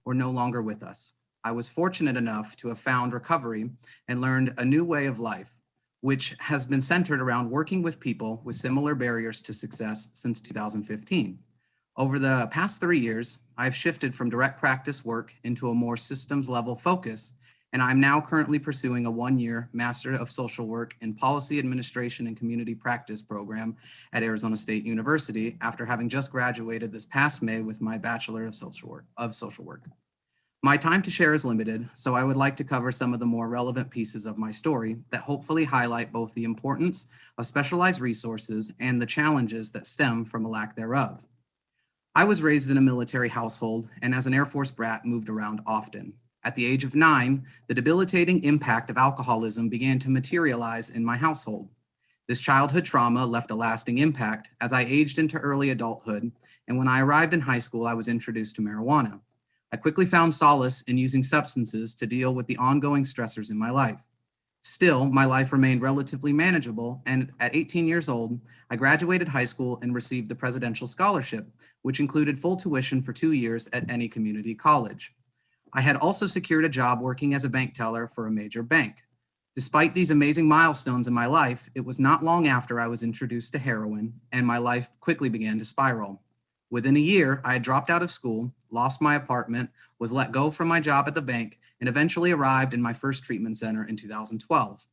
were no longer with us. I was fortunate enough to have found recovery and learned a new way of life, which has been centered around working with people with similar barriers to success since 2015. Over the past 3 years, I've shifted from direct practice work into a more systems level focus, and I'm now currently pursuing a 1-year Master of Social Work in Policy Administration and Community Practice program at Arizona State University after having just graduated this past May with my Bachelor of Social Work. My time to share is limited, so I would like to cover some of the more relevant pieces of my story that hopefully highlight both the importance of specialized resources and the challenges that stem from a lack thereof. I was raised in a military household and as an Air Force brat moved around often. At the age of 9, the debilitating impact of alcoholism began to materialize in my household. This childhood trauma left a lasting impact as I aged into early adulthood, and when I arrived in high school, I was introduced to marijuana. I quickly found solace in using substances to deal with the ongoing stressors in my life. Still, my life remained relatively manageable, and at 18 years old, I graduated high school and received the Presidential Scholarship, which included full tuition for 2 years at any community college. I had also secured a job working as a bank teller for a major bank. Despite these amazing milestones in my life, it was not long after I was introduced to heroin, and my life quickly began to spiral. Within a year, I had dropped out of school, lost my apartment, was let go from my job at the bank, and eventually arrived in my first treatment center in 2012.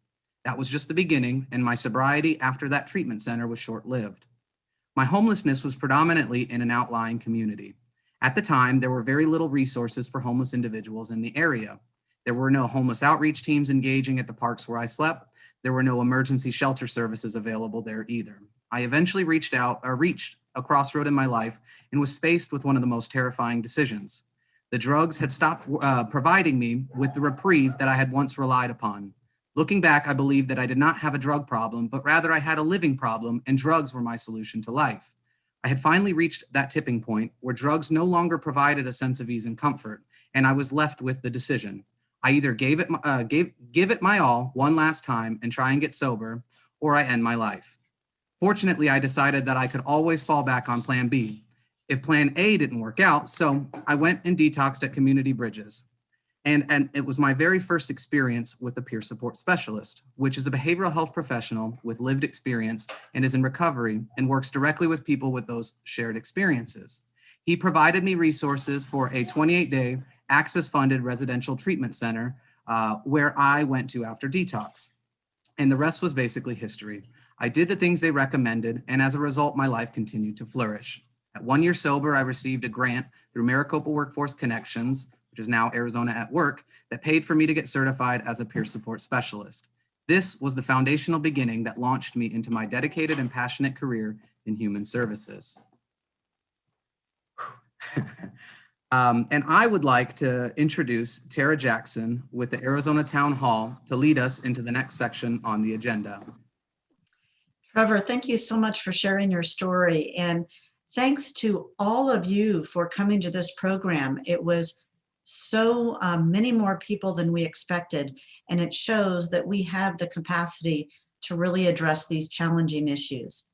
That was just the beginning, and my sobriety after that treatment center was short-lived. My homelessness was predominantly in an outlying community. At the time, there were very little resources for homeless individuals in the area. There were no homeless outreach teams engaging at the parks where I slept. There were no emergency shelter services available there either. I eventually reached a crossroad in my life and was faced with one of the most terrifying decisions. The drugs had stopped providing me with the reprieve that I had once relied upon. Looking back, I believe that I did not have a drug problem, but rather I had a living problem, and drugs were my solution to life. I had finally reached that tipping point where drugs no longer provided a sense of ease and comfort, and I was left with the decision. I either give it my all one last time and try and get sober, or I end my life. Fortunately, I decided that I could always fall back on plan B if plan A didn't work out, so I went and detoxed at Community Bridges. And it was my very first experience with a peer support specialist, which is a behavioral health professional with lived experience and is in recovery and works directly with people with those shared experiences. He provided me resources for a 28-day access-funded residential treatment center where I went to after detox. And the rest was basically history. I did the things they recommended, and as a result, my life continued to flourish. At 1 year sober, I received a grant through Maricopa Workforce Connections, which is now Arizona at Work, that paid for me to get certified as a peer support specialist. This was the foundational beginning that launched me into my dedicated and passionate career in human services. And I would like to introduce Tara Jackson with the Arizona Town Hall to lead us into the next section on the agenda. Trevor, thank you so much for sharing your story. And thanks to all of you for coming to this program. It was so many more people than we expected, and it shows that we have the capacity to really address these challenging issues.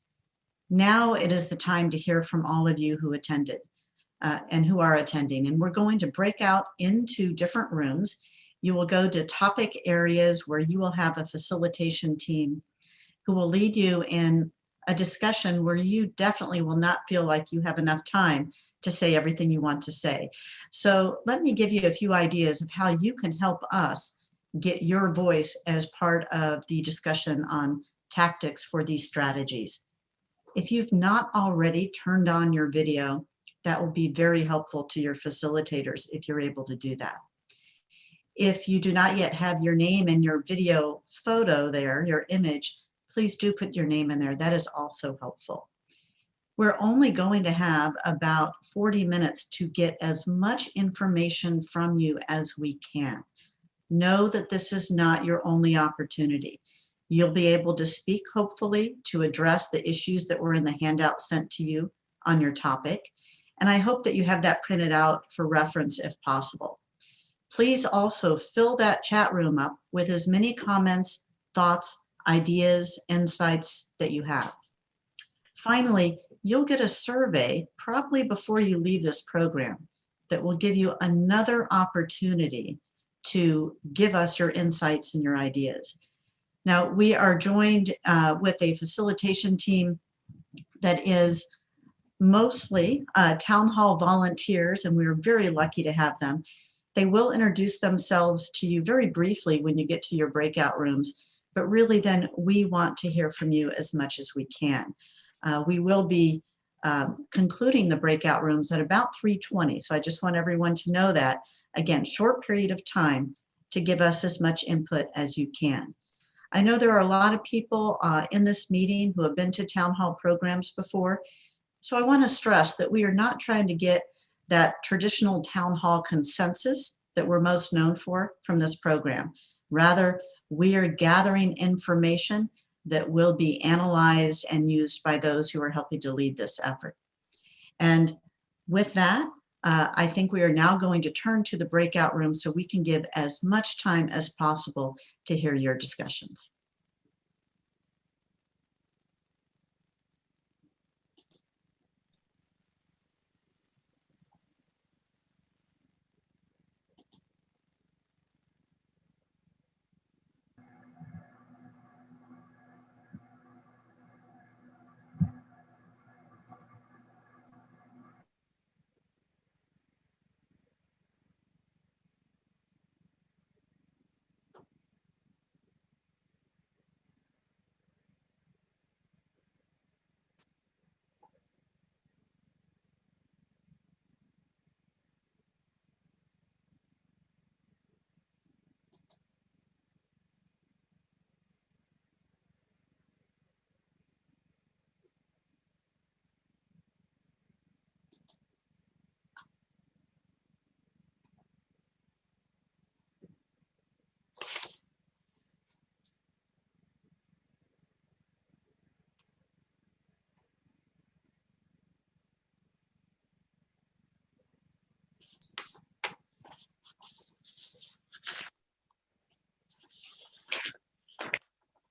Now it is the time to hear from all of you who attended and who are attending, and we're going to break out into different rooms. You will go to topic areas where you will have a facilitation team who will lead you in a discussion where you definitely will not feel like you have enough time to say everything you want to say. So let me give you a few ideas of how you can help us get your voice as part of the discussion on tactics for these strategies. If you've not already turned on your video, that will be very helpful to your facilitators if you're able to do that. If you do not yet have your name and your video photo there, your image, please do put your name in there. That is also helpful. We're only going to have about 40 minutes to get as much information from you as we can. Know that this is not your only opportunity. You'll be able to speak, hopefully, to address the issues that were in the handout sent to you on your topic. And I hope that you have that printed out for reference if possible. Please also fill that chat room up with as many comments, thoughts, ideas, insights that you have. Finally, you'll get a survey probably before you leave this program. that will give you another opportunity to give us your insights and your ideas. Now, we are joined with a facilitation team that is mostly town hall volunteers, and we're very lucky to have them. They will introduce themselves to you very briefly when you get to your breakout rooms, but really then we want to hear from you as much as we can. We will be concluding the breakout rooms at about 3:20, so I just want everyone to know that. Again, short period of time to give us as much input as you can. I know there are a lot of people in this meeting who have been to town hall programs before, so I want to stress that we are not trying to get that traditional town hall consensus that we're most known for from this program. Rather, we are gathering information that will be analyzed and used by those who are helping to lead this effort. And with that, I think we are now going to turn to the breakout room so we can give as much time as possible to hear your discussions.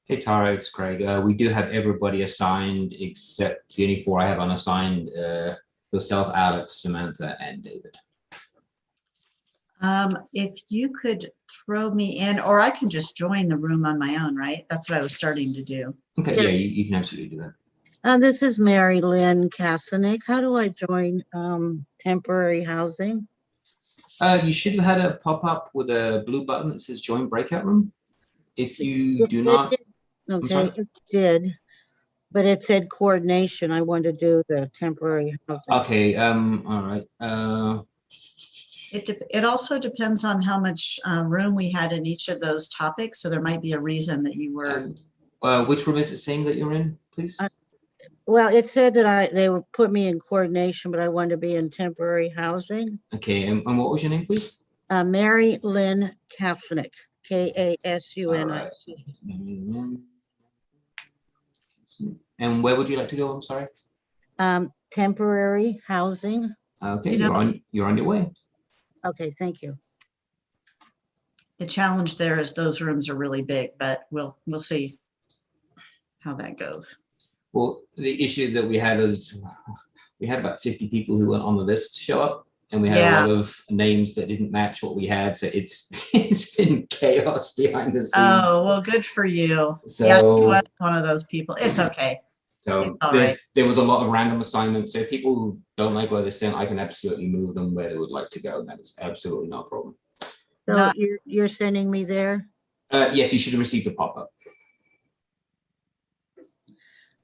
Hey Tara, it's Craig. We do have everybody assigned except the only 4 I have unassigned, yourself, Alex, Samantha, and David. If you could throw me in, or I can just join the room on my own, right? That's what I was starting to do. Okay, Yeah. yeah, you can absolutely do that. This is Mary Lynn Kasanik. How do I join temporary housing? You should have had a pop-up with a blue button that says join breakout room. If you do It not, did. Okay, sorry? it did, but it said coordination. I wanted to do the temporary housing. Okay, all right. It also depends on how much room we had in each of those topics. So there might be a reason that you were. Which room is it saying that you're in, please? Well, it said that they would put me in coordination, but I wanted to be in temporary housing. Okay, and what was your name, please? Mary Lynn Kasanik, Kasunik. And where would you like to go? I'm sorry. Temporary housing. Okay, You know- you're on your way. Okay, thank you. The challenge there is those rooms are really big, but we'll see how that goes. Well, the issue that we had was we had about 50 people who went on the list show up, and we had a lot of names that didn't match what we had. So it's been chaos behind the scenes. Oh, well, good for you. So yeah, she was one of those people. It's okay. So it's all right. there was a lot of random assignments. So if people who don't like where they're sent, I can absolutely move them where they would like to go. And that is absolutely no problem. So Not- you're sending me there? Yes, you should have received a pop-up.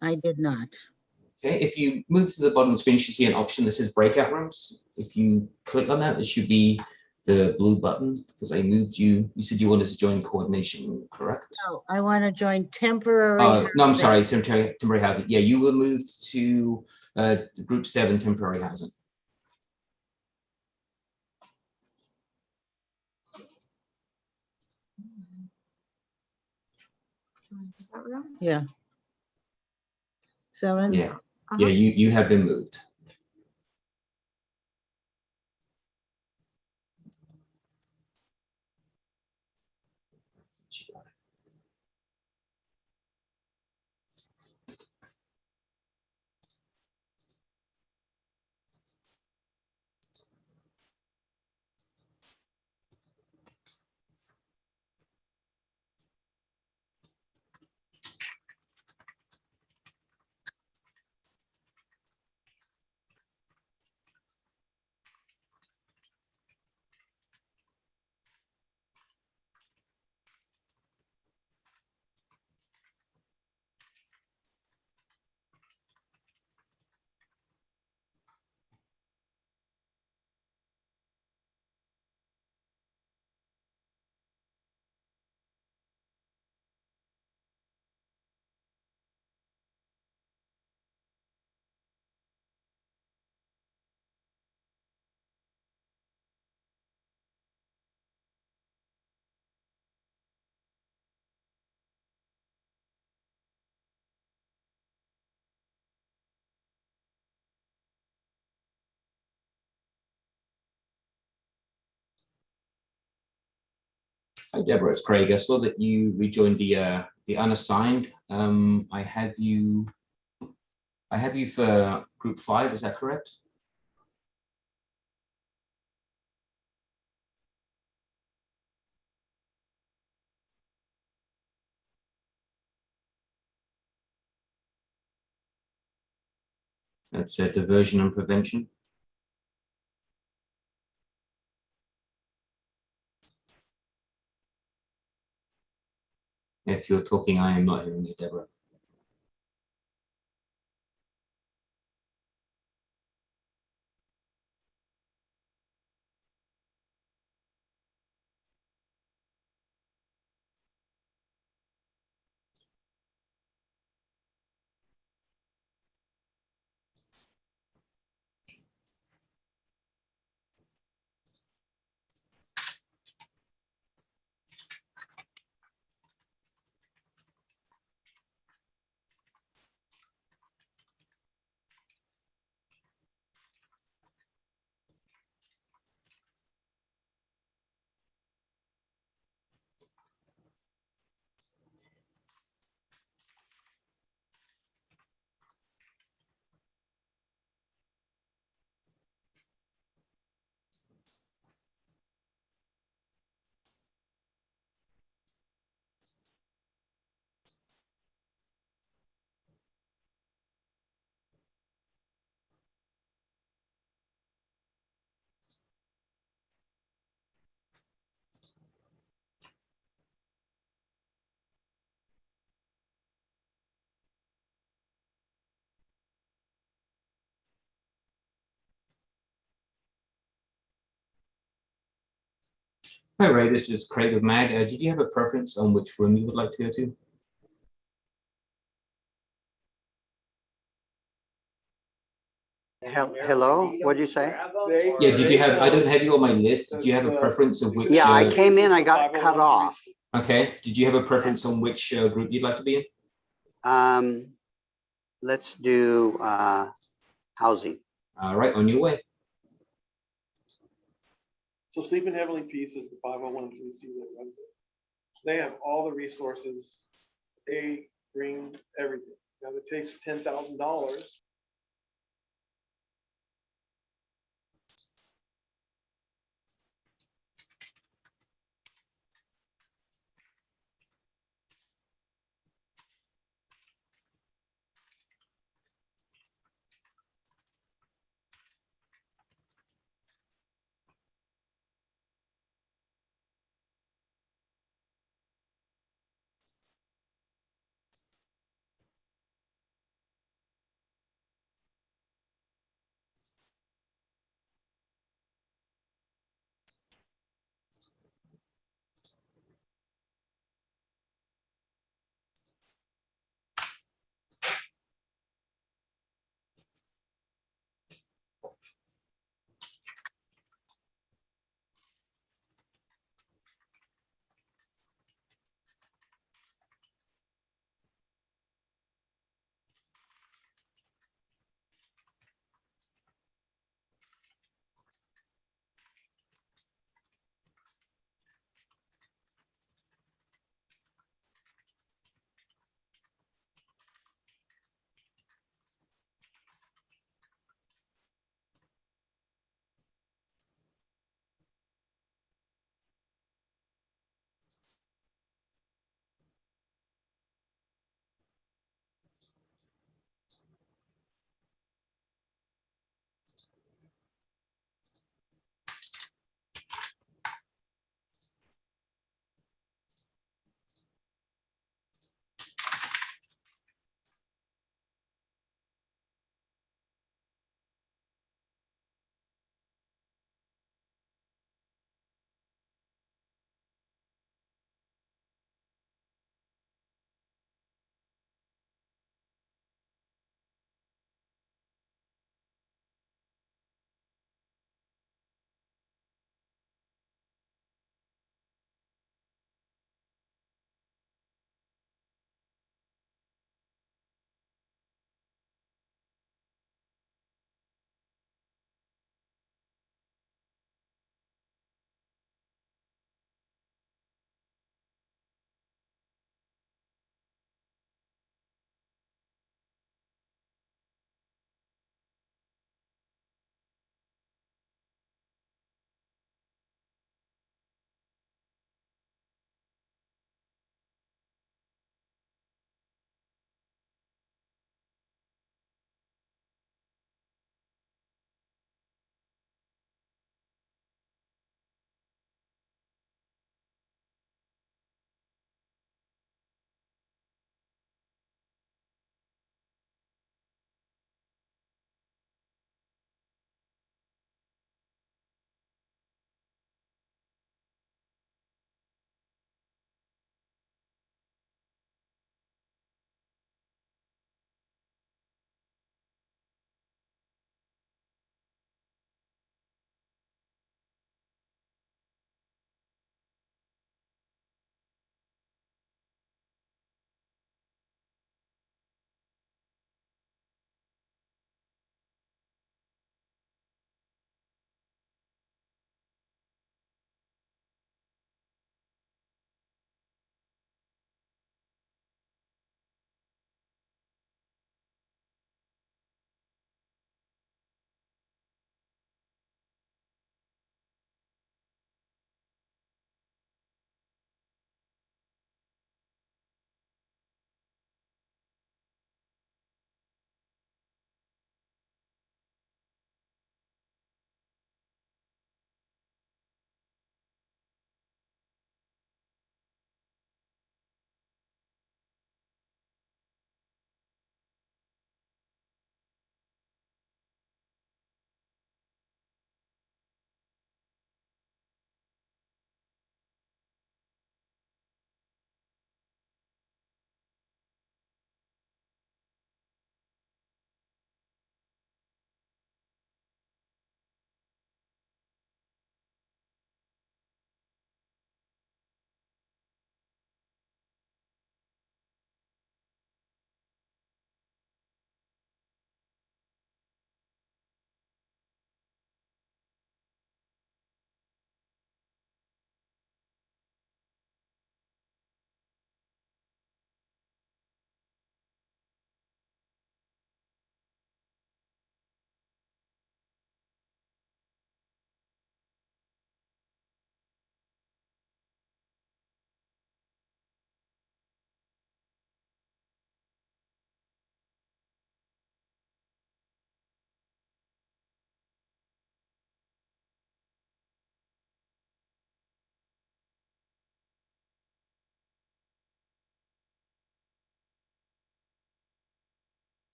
I did not. Okay, if you move to the bottom of the screen, you should see an option that says breakout rooms. If you click on that, it should be the blue button because I moved you. You said you wanted to join coordination, correct? No, I want to join temporary. No, I'm housing. sorry, it's temporary housing. Yeah, you were moved to group 7 temporary housing. Yeah. 7. Yeah, yeah, you have been moved. Hi, Deborah. It's Craig. I saw that you rejoined the unassigned. I have you for group 5. Is that correct? That's diversion and prevention. If you're talking, I am not hearing you, Deborah. Hi, Ray. This is Craig with MAG. Did you have a preference on which room you would like to go to? Hello, what'd you say? Yeah, did you have, I don't have you on my list. Did you have a preference of which? Yeah, I came in, I got cut off. Okay. Did you have a preference on which group you'd like to be in? Let's do housing. All right, on your way. So Sleep in Heavenly Peace is the 501c that runs it. They have all the resources. They bring everything. Now it takes $10,000.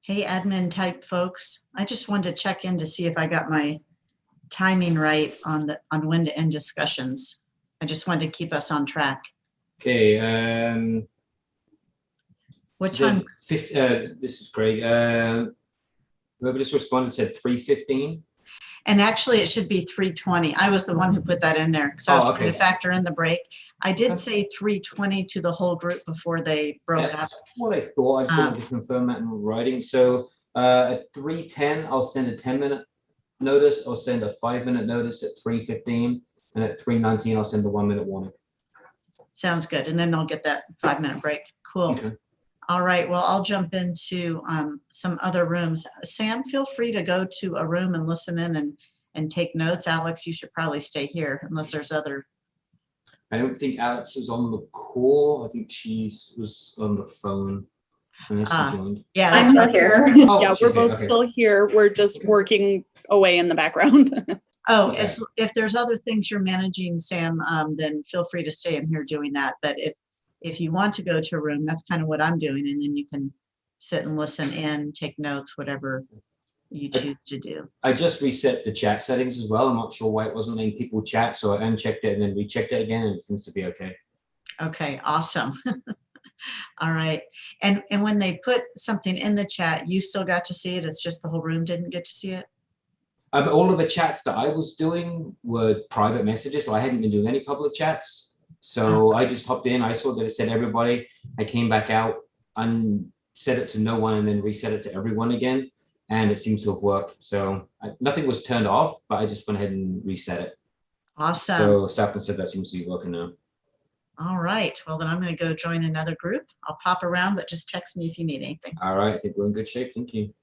Hey, admin type folks. I just wanted to check in to see if I got my timing right on when to end discussions. I just wanted to keep us on track. Okay. What so time? this is great. Whoever just responded said 3:15. And actually, it should be 3:20. I was the one who put that in there because I was trying to Okay. factor in the break. I did Okay. say 3:20 to the whole group before they broke up. That's what I thought. I just wanted to confirm that in writing. So at 3:10, I'll send a 10-minute notice. I'll send a 5-minute notice at 3:15, and at 3:19, I'll send a 1-minute warning. Sounds good. And then they'll get that 5-minute break. Cool. Okay. All right. Well, I'll jump into some other rooms. Sam, feel free to go to a room and listen in and take notes. Alex, you should probably stay here unless there's other. I don't think Alex is on the call. I think she was on the phone unless she joined. Yeah, I'm still here. Oh, Yeah, she's we're both here. Okay. still here. We're just working away in the background. Oh, Okay. if there's other things you're managing, Sam, then feel free to stay in here doing that. But if you want to go to a room, that's kind of what I'm doing. And then you can sit and listen in, take notes, whatever you choose to do. I just reset the chat settings as well. I'm not sure why it wasn't letting people chat, so I unchecked it and then rechecked it again, and it seems to be okay. Okay, awesome. All right. And when they put something in the chat, you still got to see it. It's just the whole room didn't get to see it. All of the chats that I was doing were private messages, so I hadn't been doing any public chats. So I just hopped in. I saw that it said everybody. I came back out and set it to no one, and then reset it to everyone again, and it seems to have worked. So nothing was turned off, but I just went ahead and reset it. Awesome. So Sapna said that seems to be working now. All right. Well, then I'm going to go join another group. I'll pop around, but just text me if you need anything. All right. I think we're in good shape. Thank you.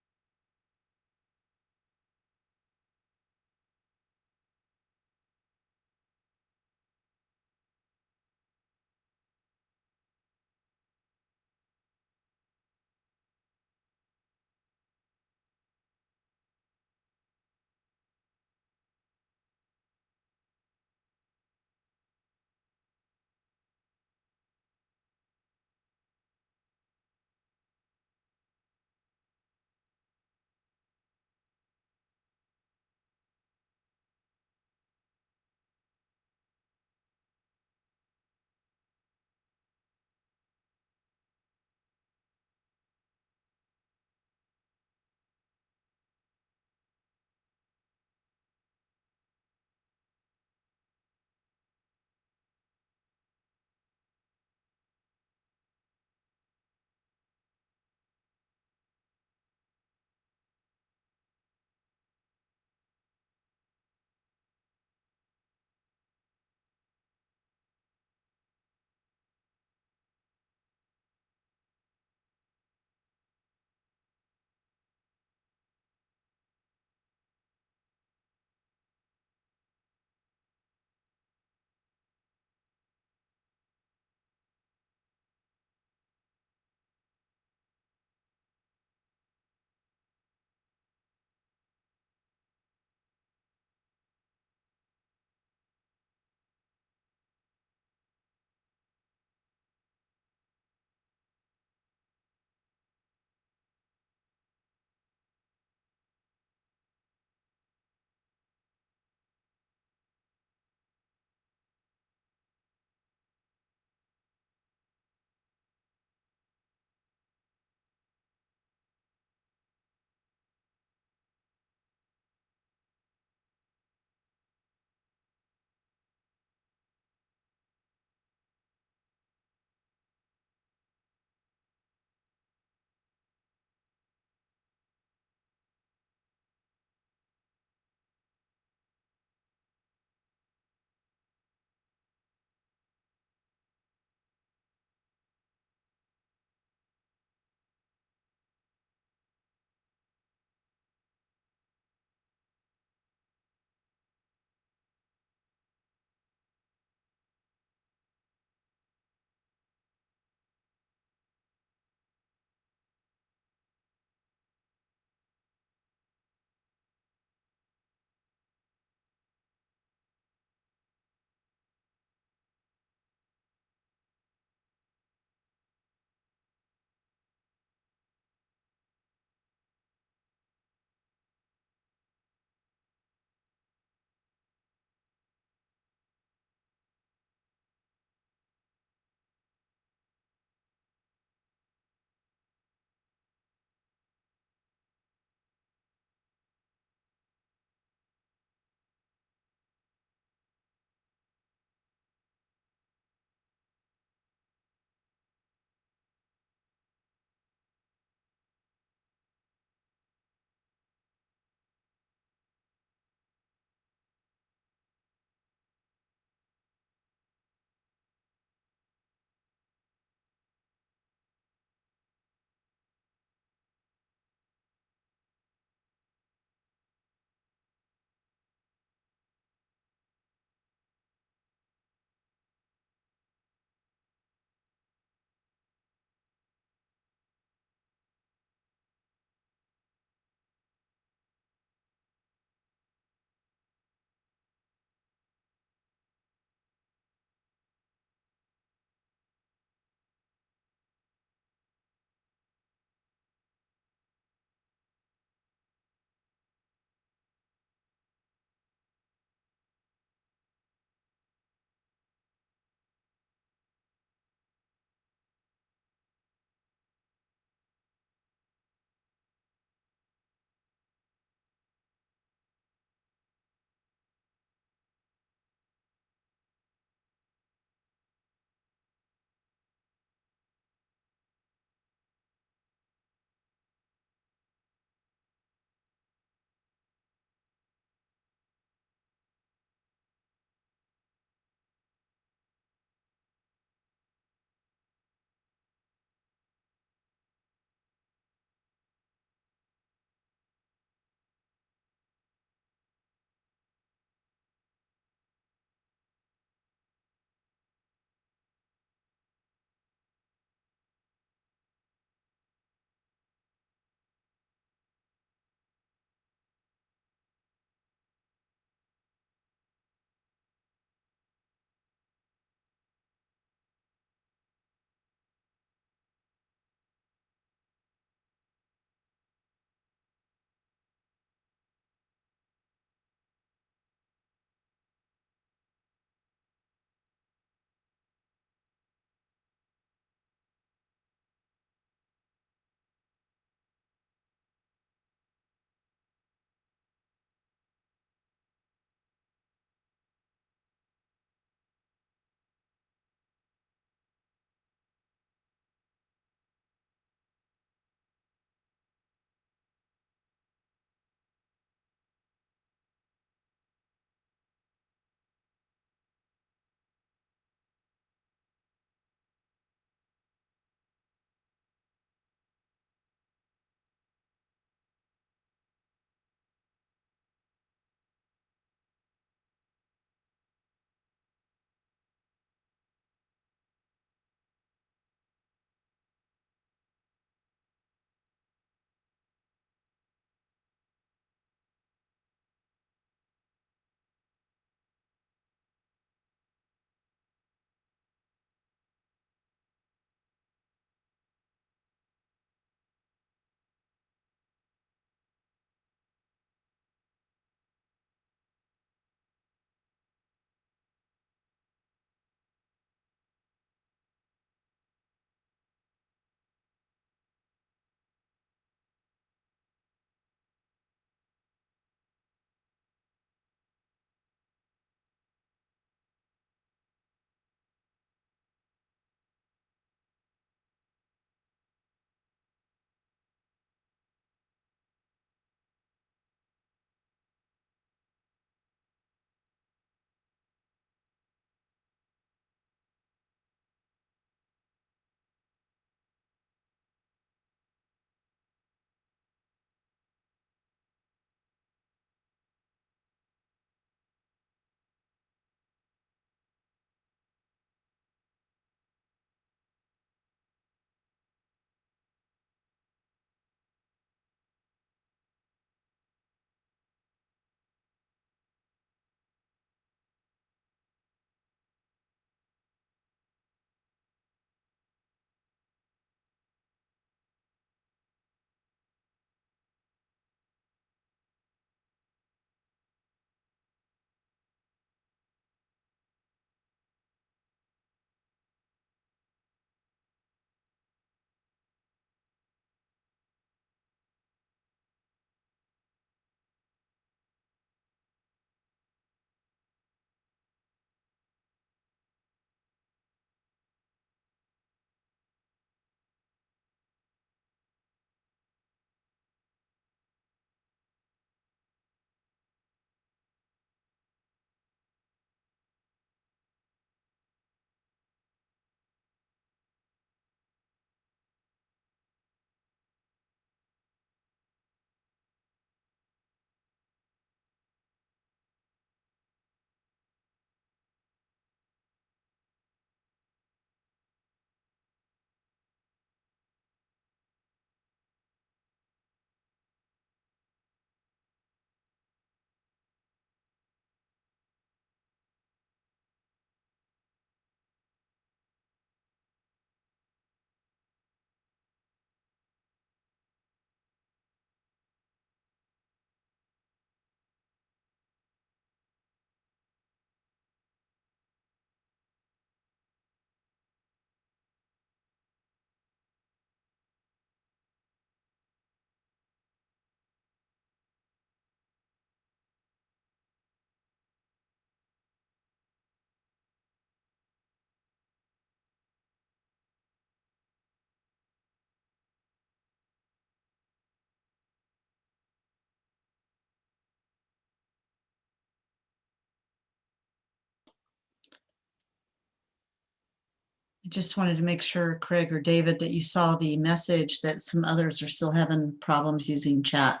I just wanted to make sure, Craig or David, that you saw the message that some others are still having problems using chat.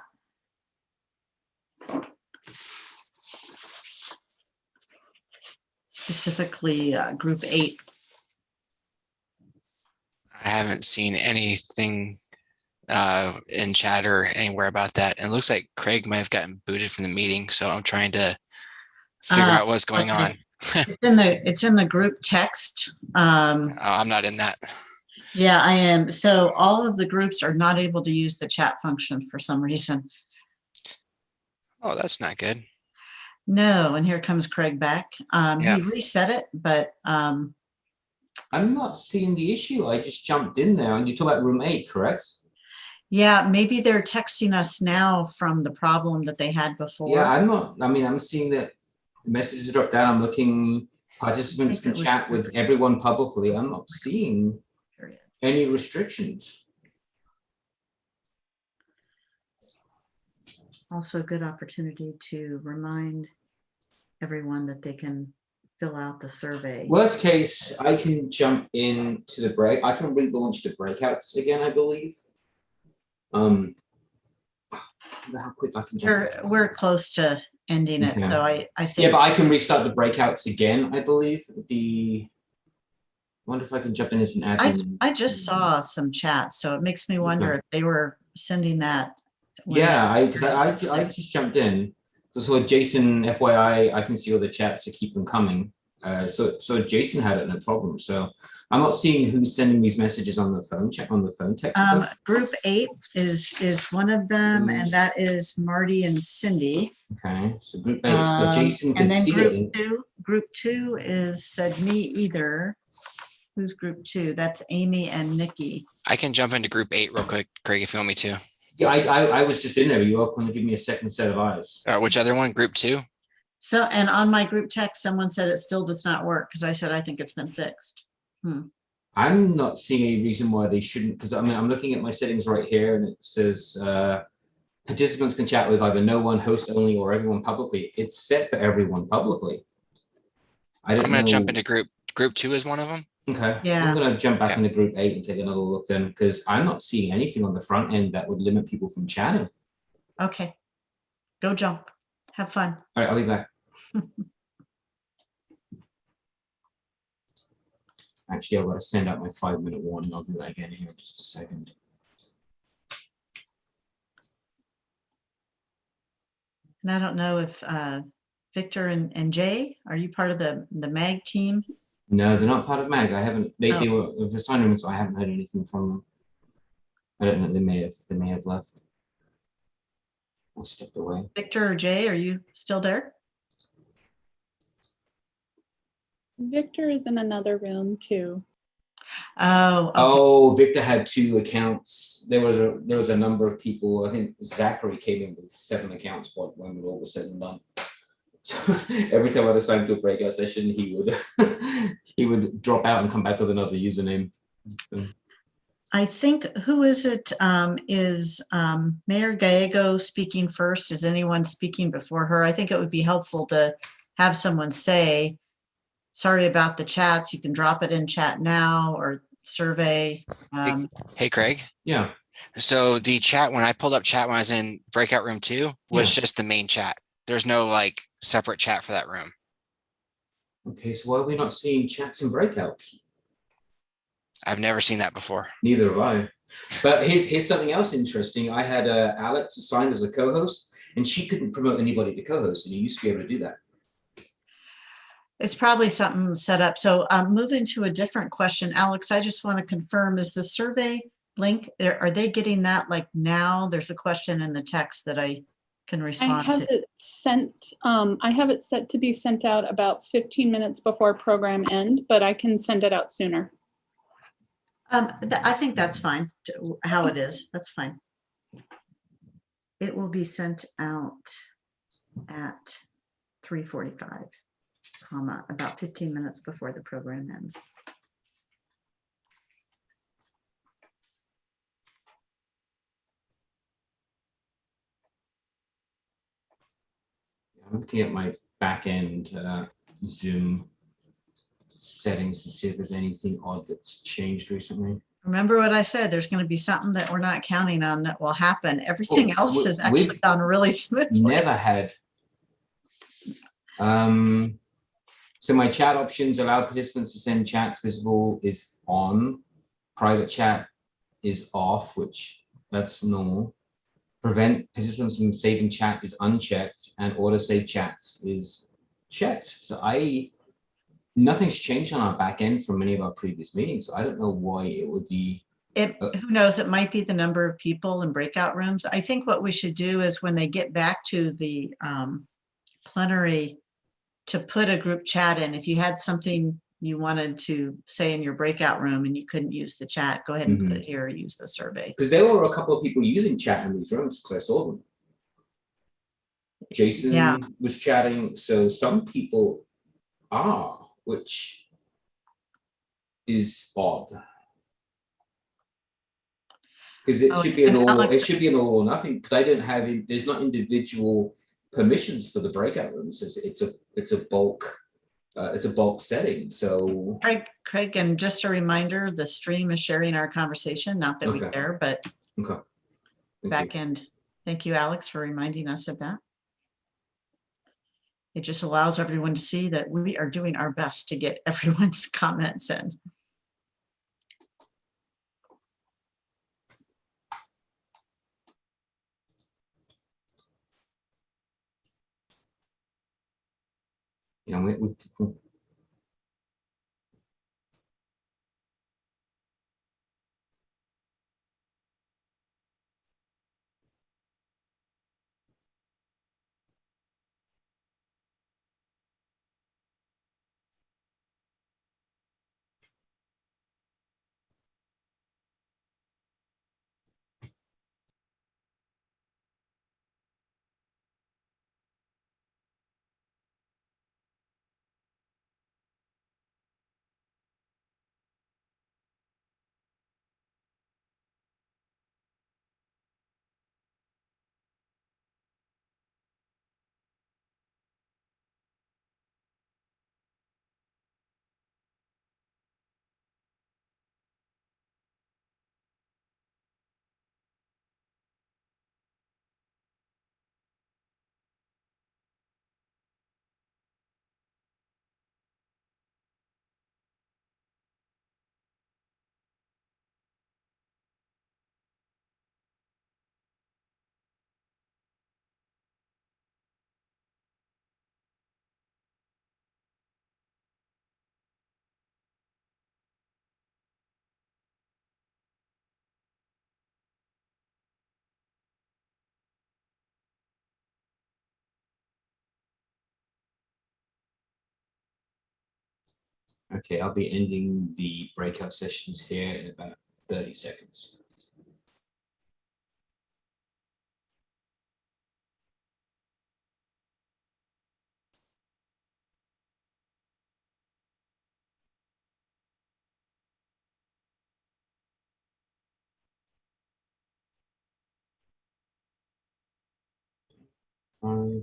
Specifically, group 8. I haven't seen anything in chat or anywhere about that. And it looks like Craig might have gotten booted from the meeting, so I'm trying to figure out what's going Okay. on. It's in the group text. I'm not in that. Yeah, I am. So all of the groups are not able to use the chat function for some reason. Oh, that's not good. No, and here comes Craig back. Yeah. He reset it, but I'm not seeing the issue. I just jumped in there, and you talk about room 8, correct? yeah, maybe they're texting us now from the problem that they had before. Yeah, I'm not. I mean, I'm seeing that the messages drop down. I'm looking. Participants can chat with everyone publicly. I'm not seeing any restrictions. Also a good opportunity to remind everyone that they can fill out the survey. Worst case, I can jump into the break. I can relaunch the breakouts again, I believe. How quick I can jump. We're close to ending it, Okay. so I think. Yeah, but I can restart the breakouts again, I believe. I wonder if I can jump in as an admin. I just saw some chat, so it makes me wonder if they were sending that. Yeah, I just jumped in. So Jason, FYI, I can see all the chats to keep them coming. So Jason had it, no problem. So I'm not seeing who's sending these messages on the phone chat, on the phone text. Group 8 is one of them, and that is Marty and Cindy. Okay, so group 8, but Jason can and then see group it. Group 2 is said me either. Who's group 2? That's Amy and Nikki. I can jump into group 8 real quick, Craig, if you want me to. Yeah, I was just in there. You all going to give me a second set of eyes. Which other one? Group 2? So, and on my group text, someone said it still does not work because I said I think it's been fixed. I'm not seeing any reason why they shouldn't, because I mean, I'm looking at my settings right here, and it says participants can chat with either no one, host only, or everyone publicly. It's set for everyone publicly. I'm going to jump into group 2 as one of them. Okay. Yeah. I'm going to jump back into group 8 and take another look then, because I'm not seeing anything on the front end that would limit people from chatting. Okay. Go jump. Have fun. All right, I'll be back. Actually, I've got to send out my 5-minute warning. I'll do that again here in just a second. And I don't know if Victor and Jay, are you part of the MAG team? No, they're not part of MAG. I haven't. They were for sign-ins. I haven't heard anything from them. I don't know. They may have left. I stepped away. Victor or Jay, are you still there? Victor is in another room too. Oh, okay. Oh, Victor had 2 accounts. There was a number of people. I think Zachary came in with 7 accounts when it all was said and done. So every time I'd assign to a breakout session, he would he would drop out and come back with another username. So. I think, who is it? Is Mayor Gallego speaking first? Is anyone speaking before her? I think it would be helpful to have someone say, sorry about the chats. You can drop it in chat now or survey. Hey, Craig. Yeah. So the chat, when I pulled up chat when I was in Breakout Room 2, was just the main chat. There's no like separate chat for that room. Okay, so why are we not seeing chats and breakouts? I've never seen that before. Neither have I. But here's something else interesting. I had Alex assigned as a co-host, and she couldn't promote anybody to co-host, and you used to be able to do that. It's probably something set up. So moving to a different question, Alex, I just want to confirm, is the survey link, are they getting that like now? There's a question in the text that I can respond I have it sent. I have it set to be sent out about 15 minutes before program end, but I can send it out sooner. I think that's fine, how it is. That's fine. It will be sent out at 3:45, about 15 minutes before the program ends. I'm looking at my back end Zoom settings to see if there's anything odd that's changed recently. Remember what I said, there's going to be something that we're not counting on that will happen. Everything Oh, else has actually we've gone really smoothly. Never had. So my chat options allow participants to send chats visible is on. Private chat is off, which that's normal. Prevent participants from saving chat is unchecked, and auto save chats is checked. So nothing's changed on our back end from many of our previous meetings. So I don't know why it would be. Who knows, it might be the number of people in breakout rooms. I think what we should do is when they get back to the plenary, to put a group chat in. If you had something you wanted to say in your breakout room and you couldn't use the chat, go ahead and put it here or use the survey. Because there were a couple of people using chat in these rooms because I saw them. Jason was chatting. So some people are, which is odd. Because it should be an all or nothing, because I don't have it, there's not individual permissions for the breakout rooms. It's a bulk setting. So Craig, and just a reminder, the stream is sharing our conversation, not that we care, but back end. Thank you, Alex, for reminding us of that. It just allows everyone to see that we are doing our best to get everyone's comments in. Yeah, okay, I'll be ending the breakout sessions here in about 30 seconds. Five,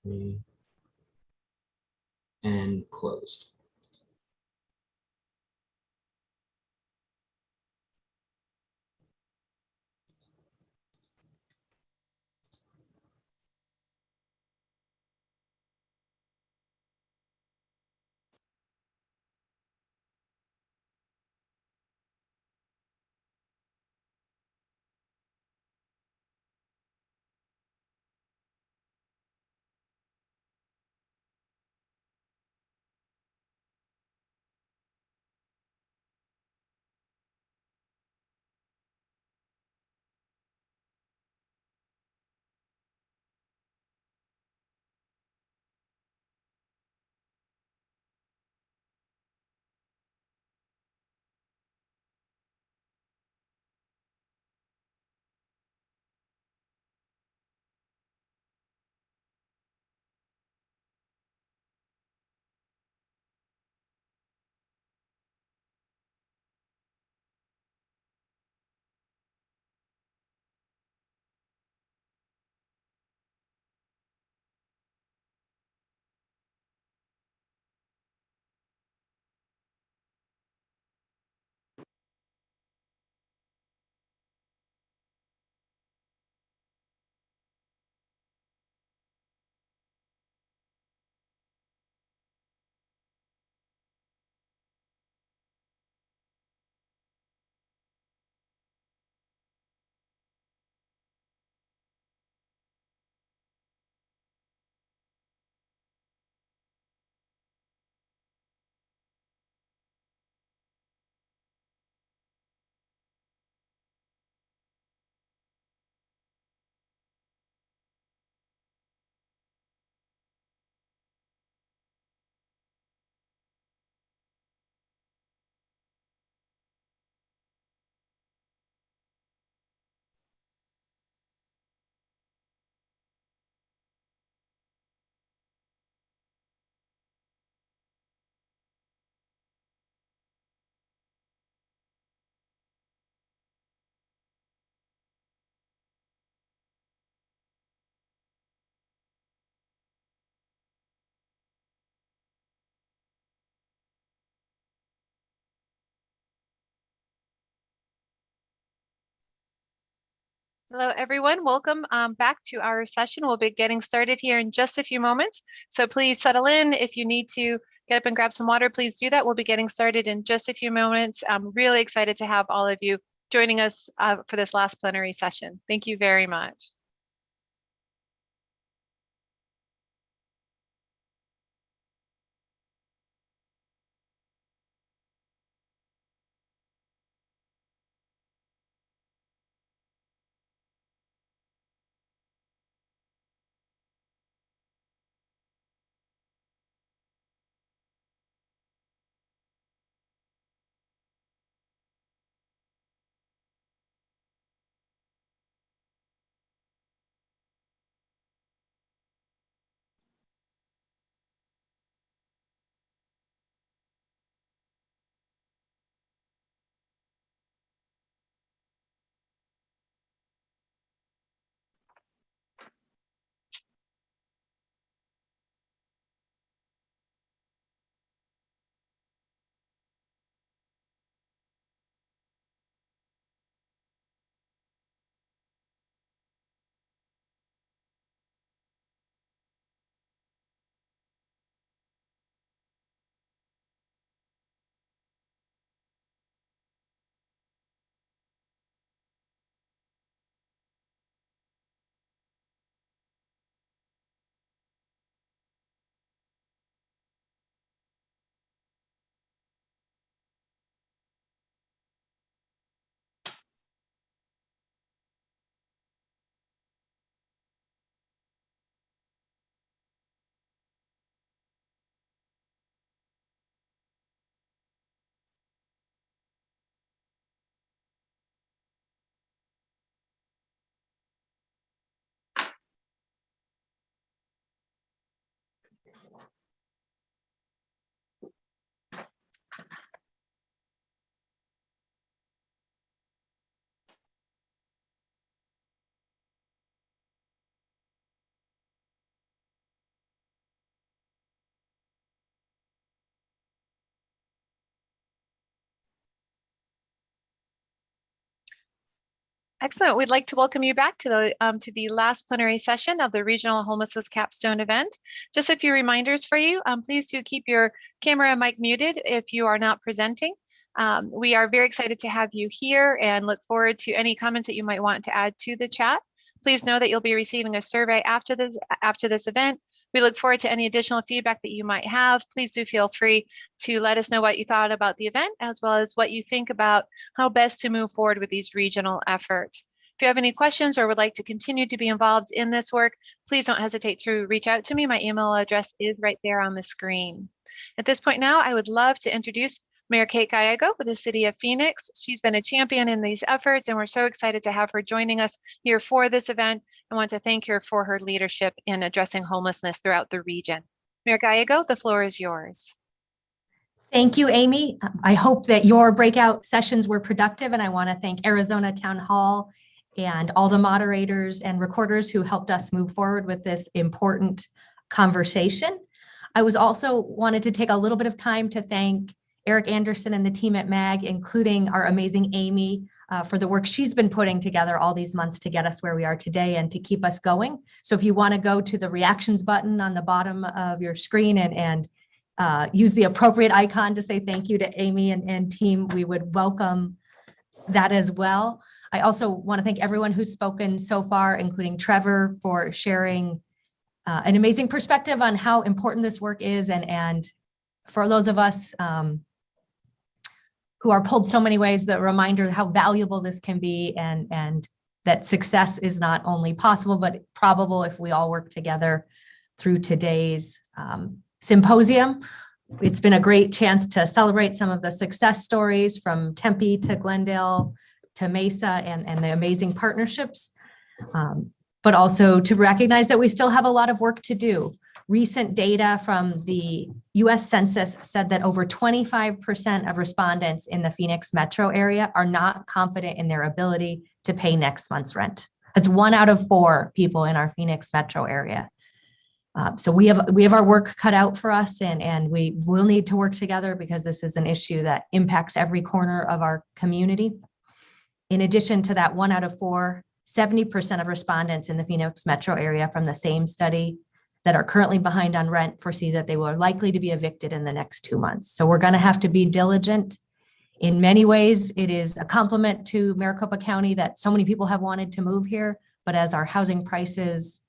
3, and closed. Hello, everyone. Welcome back to our session. We'll be getting started here in just a few moments. So please settle in. If you need to get up and grab some water, please do that. We'll be getting started in just a few moments. I'm really excited to have all of you joining us for this last plenary session. Thank you very much. Excellent. We'd like to welcome you back to the last plenary session of the Regional Homelessness Capstone event. Just a few reminders for you. Please do keep your camera and mic muted if you are not presenting. We are very excited to have you here and look forward to any comments that you might want to add to the chat. Please know that you'll be receiving a survey after this event. We look forward to any additional feedback that you might have. Please do feel free to let us know what you thought about the event, as well as what you think about how best to move forward with these regional efforts. If you have any questions or would like to continue to be involved in this work, please don't hesitate to reach out to me. My email address is right there on the screen. At this point now, I would love to introduce Mayor Kate Gallego with the City of Phoenix. She's been a champion in these efforts, and we're so excited to have her joining us here for this event. I want to thank her for her leadership in addressing homelessness throughout the region. Mayor Gallego, the floor is yours. Thank you, Amy. I hope that your breakout sessions were productive, and I want to thank Arizona Town Hall and all the moderators and recorders who helped us move forward with this important conversation. I was also wanted to take a little bit of time to thank Eric Anderson and the team at MAG, including our amazing Amy, for the work she's been putting together all these months to get us where we are today and to keep us going. So if you want to go to the reactions button on the bottom of your screen and use the appropriate icon to say thank you to Amy and team, we would welcome that as well. I also want to thank everyone who's spoken so far, including Trevor, for sharing an amazing perspective on how important this work is, and for those of us who are pulled so many ways, the reminder how valuable this can be, and that success is not only possible, but probable if we all work together through today's symposium. It's been a great chance to celebrate some of the success stories from Tempe to Glendale to Mesa and the amazing partnerships, but also to recognize that we still have a lot of work to do. Recent data from the US Census said that over 25% of respondents in the Phoenix metro area are not confident in their ability to pay next month's rent. That's 1 out of 4 people in our Phoenix metro area. So we have our work cut out for us, and we will need to work together because this is an issue that impacts every corner of our community. In addition to that 1 out of 4, 70% of respondents in the Phoenix metro area from the same study that are currently behind on rent foresee that they will likely to be evicted in the next 2 months. So we're going to have to be diligent. In many ways, it is a compliment to Maricopa County that so many people have wanted to move here, but as our housing prices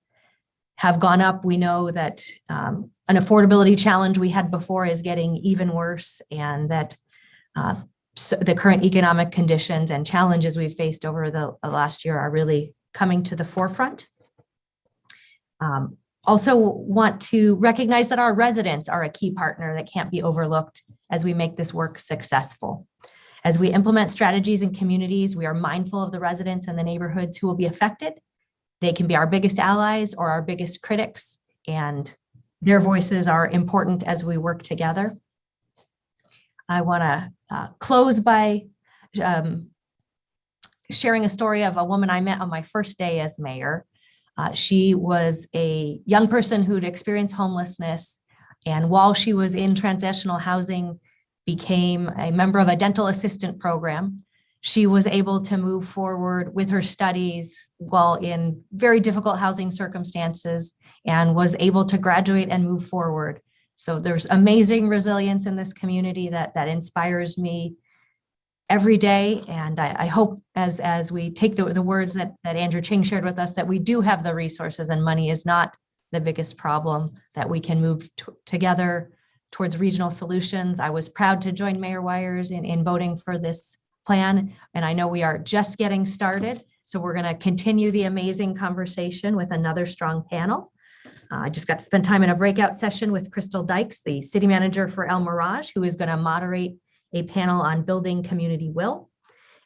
have gone up, we know that an affordability challenge we had before is getting even worse, and that so the current economic conditions and challenges we've faced over the last year are really coming to the forefront. Also want to recognize that our residents are a key partner that can't be overlooked as we make this work successful. As we implement strategies in communities, we are mindful of the residents and the neighborhoods who will be affected. They can be our biggest allies or our biggest critics, and their voices are important as we work together. I want to close by sharing a story of a woman I met on my first day as mayor. She was a young person who'd experienced homelessness, and while she was in transitional housing, became a member of a dental assistant program. She was able to move forward with her studies while in very difficult housing circumstances, and was able to graduate and move forward. So there's amazing resilience in this community that inspires me every day. And I hope as we take the words that Andrew Ching shared with us, that we do have the resources, and money is not the biggest problem, that we can move together towards regional solutions. I was proud to join Mayor Wires in voting for this plan, and I know we are just getting started. So we're going to continue the amazing conversation with another strong panel. I just got to spend time in a breakout session with Crystal Dykes, the city manager for El Mirage, who is going to moderate a panel on building community will.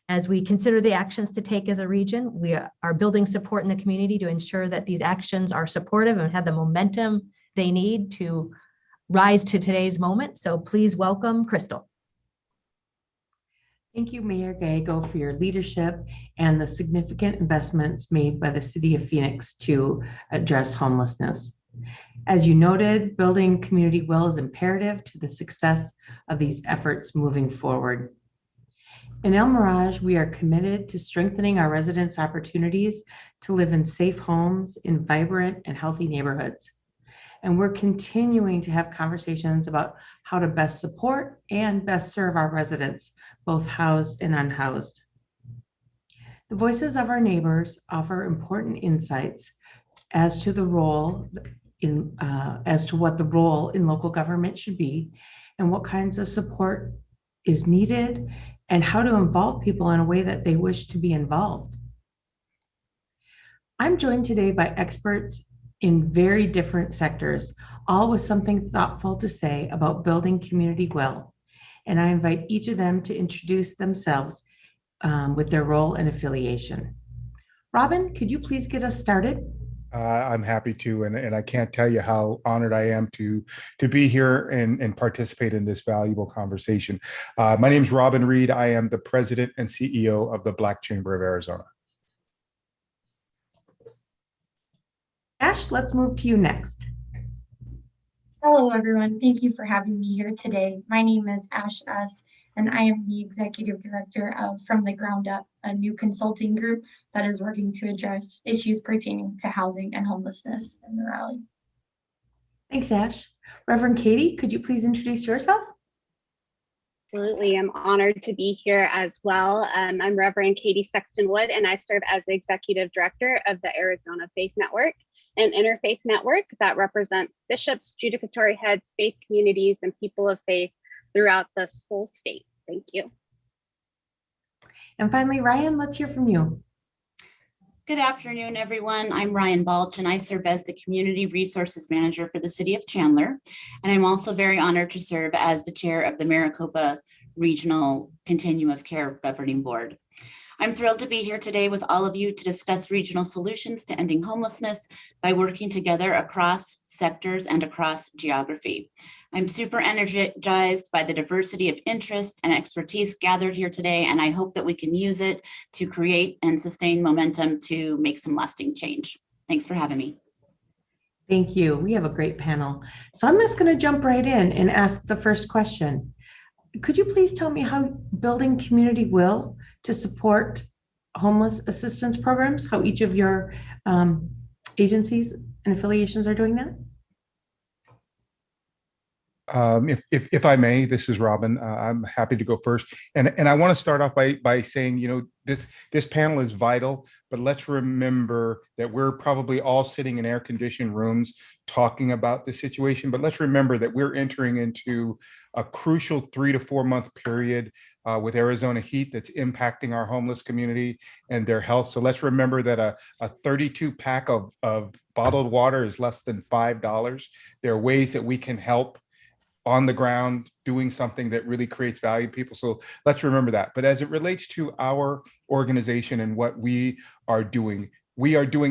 As we consider the actions to take as a region, we are building support in the community to ensure that these actions are supportive and have the momentum they need to rise to today's moment. So please welcome Crystal. Thank you, Mayor Gallego, for your leadership and the significant investments made by the City of Phoenix to address homelessness. As you noted, building community will is imperative to the success of these efforts moving forward. In El Mirage, we are committed to strengthening our residents' opportunities to live in safe homes in vibrant and healthy neighborhoods. And we're continuing to have conversations about how to best support and best serve our residents, both housed and unhoused. The voices of our neighbors offer important insights as to what the role in local government should be, and what kinds of support is needed, and how to involve people in a way that they wish to be involved. I'm joined today by experts in very different sectors, all with something thoughtful to say about building community well. And I invite each of them to introduce themselves with their role and affiliation. Robin, could you please get us started? I'm happy to, and I can't tell you how honored I am to be here and participate in this valuable conversation. My name is Robin Reed. I am the president and CEO of the Black Chamber of Arizona. Ash, let's move to you next. Hello, everyone. Thank you for having me here today. My name is Ash S., and I am the executive director of From the Ground Up, a new consulting group that is working to address issues pertaining to housing and homelessness in the Raleigh. Thanks, Ash. Reverend Katie, could you please introduce yourself? Absolutely. I'm honored to be here as well. I'm Reverend Katie Sexton-Wood, and I serve as the executive director of the Arizona Faith Network, an interfaith network that represents bishops, judicatory heads, faith communities, and people of faith throughout this whole state. Thank you. And finally, Ryan, let's hear from you. Good afternoon, everyone. I'm Ryan Balch, and I serve as the Community Resources Manager for the City of Chandler. And I'm also very honored to serve as the chair of the Maricopa Regional Continuum of Care Governing Board. I'm thrilled to be here today with all of you to discuss regional solutions to ending homelessness by working together across sectors and across geography. I'm super energized by the diversity of interest and expertise gathered here today, and I hope that we can use it to create and sustain momentum to make some lasting change. Thanks for having me. Thank you. We have a great panel. So I'm just going to jump right in and ask the first question. Could you please tell me how building community will to support homeless assistance programs, how each of your agencies and affiliations are doing that? If I may, this is Robin. I'm happy to go first, and I want to start off by saying, you know, this panel is vital, but let's remember that we're probably all sitting in air-conditioned rooms talking about the situation. But let's remember that we're entering into a crucial 3 to 4 month period with Arizona heat that's impacting our homeless community and their health. So let's remember that a 32 pack of bottled water is less than $5. There are ways that we can help on the ground doing something that really creates value to people. So let's remember that. But as it relates to our organization and what we are doing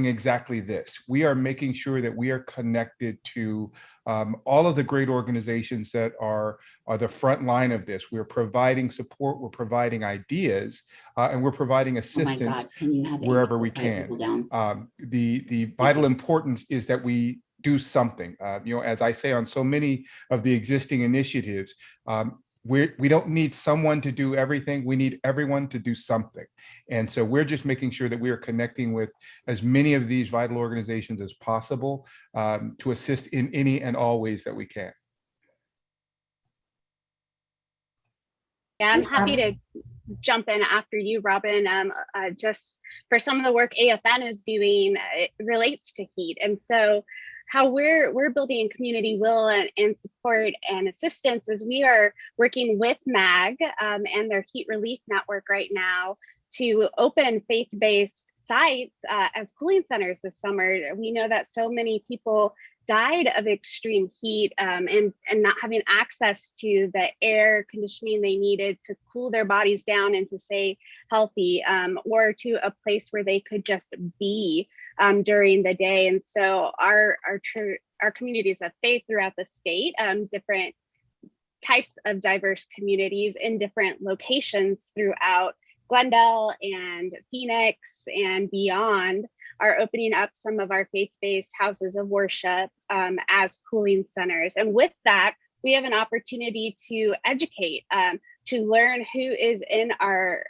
exactly this. We are making sure that we are connected to all of the great organizations that are the front line of this. We're providing support, we're providing ideas, and we're providing assistance wherever we can. The vital importance is that we do something. You know, as I say on so many of the existing initiatives, we don't need someone to do everything. We need everyone to do something. And so we're just making sure that we are connecting with as many of these vital organizations as possible to assist in any and all ways that we can. Yeah, I'm happy to jump in after you, Robin. Just for some of the work AFN is doing, it relates to heat. And so how we're building community will and support and assistance is we are working with MAG and their heat relief network right now to open faith-based sites as cooling centers this summer. We know that so many people died of extreme heat and not having access to the air conditioning they needed to cool their bodies down and to stay healthy, or to a place where they could just be during the day. And so our communities of faith throughout the state, different types of diverse communities in different locations throughout Glendale and Phoenix and beyond, are opening up some of our faith-based houses of worship as cooling centers. And with that, we have an opportunity to educate, to learn who is in our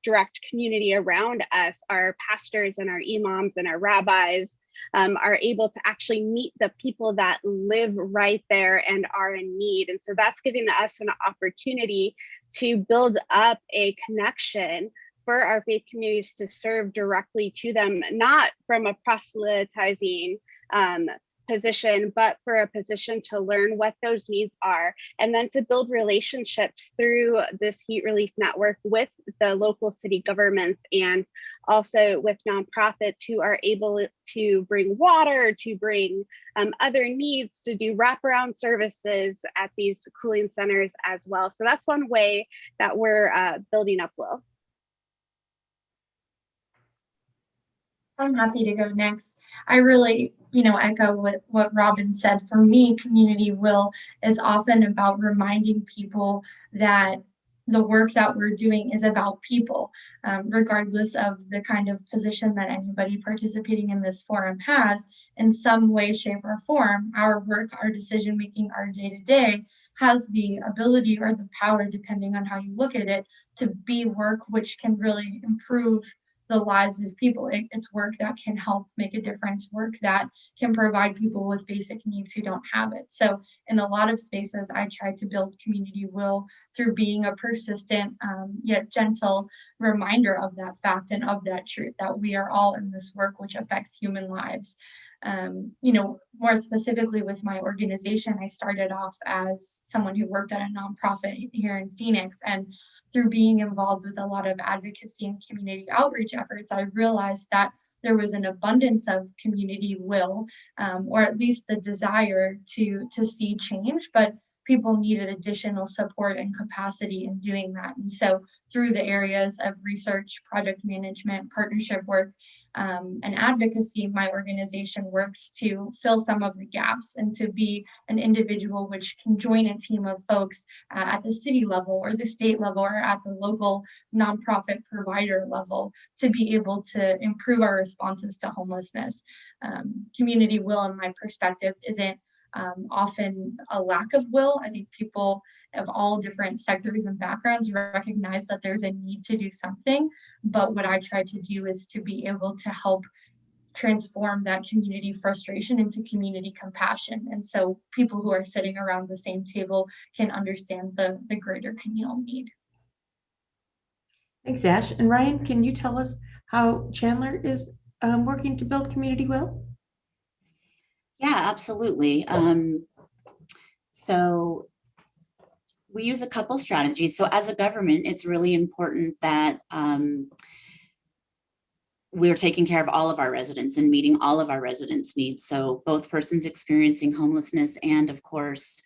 direct community around us. Our pastors and our imams and our rabbis are able to actually meet the people that live right there and are in need. And so that's giving us an opportunity to build up a connection for our faith communities to serve directly to them, not from a proselytizing position, but for a position to learn what those needs are, and then to build relationships through this heat relief network with the local city governments and also with nonprofits who are able to bring water, to bring other needs, to do wraparound services at these cooling centers as well. So that's one way that we're building up Will. I'm happy to go next. I really, echo what Robin said. For me, community will is often about reminding people that the work that we're doing is about people, regardless of the kind of position that anybody participating in this forum has. In some way, shape, or form, our work, our decision-making, our day-to-day has the ability or the power, depending on how you look at it, to be work which can really improve the lives of people. It's work that can help make a difference, work that can provide people with basic needs who don't have it. So in a lot of spaces, I try to build community will through being a persistent yet gentle reminder of that fact and of that truth, that we are all in this work which affects human lives. More specifically with my organization, I started off as someone who worked at a nonprofit here in Phoenix, and through being involved with a lot of advocacy and community outreach efforts, I realized that there was an abundance of community will, or at least the desire to see change, but people needed additional support and capacity in doing that. And so through the areas of research, project management, partnership work, and advocacy, my organization works to fill some of the gaps and to be an individual which can join a team of folks at the city level or the state level or at the local nonprofit provider level to be able to improve our responses to homelessness. Community will, in my perspective, isn't often a lack of will. I think people of all different sectors and backgrounds recognize that there's a need to do something. But what I try to do is to be able to help transform that community frustration into community compassion. And so people who are sitting around the same table can understand the greater communal need. Thanks, Ash. And Ryan, can you tell us how Chandler is working to build community will? Yeah, absolutely. So we use a couple strategies. So as a government, it's really important that we're taking care of all of our residents and meeting all of our residents' needs. So both persons experiencing homelessness and, of course,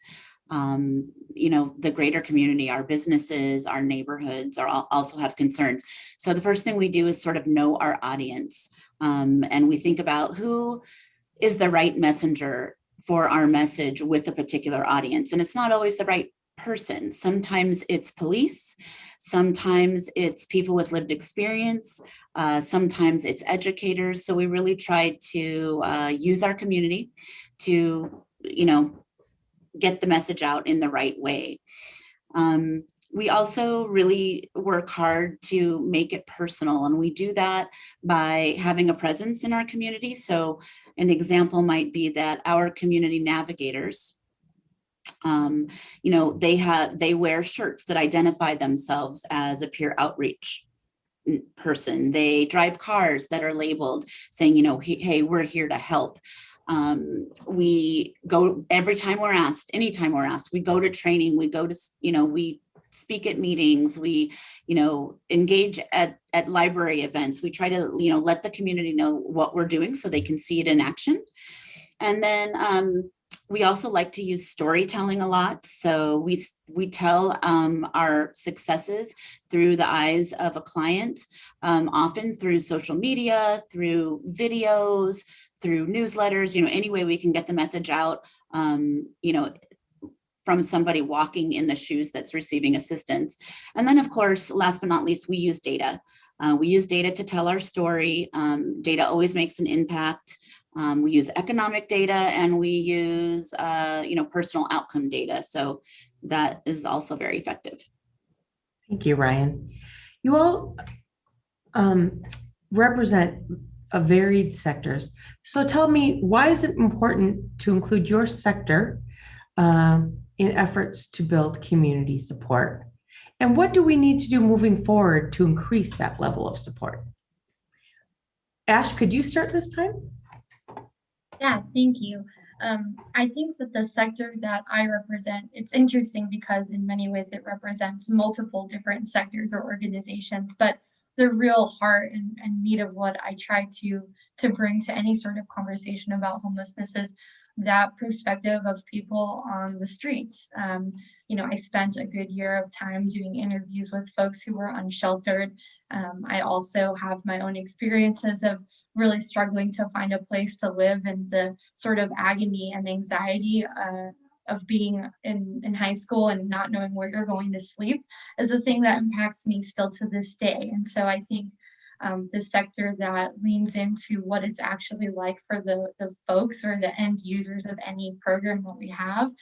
the greater community, our businesses, our neighborhoods also have concerns. So the first thing we do is sort of know our audience. And we think about who is the right messenger for our message with a particular audience. And it's not always the right person. Sometimes it's police. Sometimes it's people with lived experience. Sometimes it's educators. So we really try to use our community to, get the message out in the right way. We also really work hard to make it personal, and we do that by having a presence in our community. So an example might be that our community navigators, they wear shirts that identify themselves as a peer outreach person. They drive cars that are labeled saying, hey, we're here to help. We go every time we're asked, anytime we're asked, we go to training, we go to, we speak at meetings, we, engage at library events. We try to, let the community know what we're doing so they can see it in action. And then we also like to use storytelling a lot. So we tell our successes through the eyes of a client, often through social media, through videos, through newsletters, any way we can get the message out, from somebody walking in the shoes that's receiving assistance. And then, of course, last but not least, we use data. We use data to tell our story. Data always makes an impact. We use economic data, and we use, personal outcome data. So that is also very effective. Thank you, Ryan. You all represent a varied sectors. So tell me, why is it important to include your sector in efforts to build community support? And what do we need to do moving forward to increase that level of support? Ash, could you start this time? Yeah, thank you. I think that the sector that I represent, it's interesting because in many ways it represents multiple different sectors or organizations, but the real heart and meat of what I try to bring to any sort of conversation about homelessness is that perspective of people on the streets. I spent a good year of time doing interviews with folks who were unsheltered. I also have my own experiences of really struggling to find a place to live, and the sort of agony and anxiety of being in high school and not knowing where you're going to sleep is a thing that impacts me still to this day. And so I think the sector that leans into what it's actually like for the folks or the end users of any program that we have,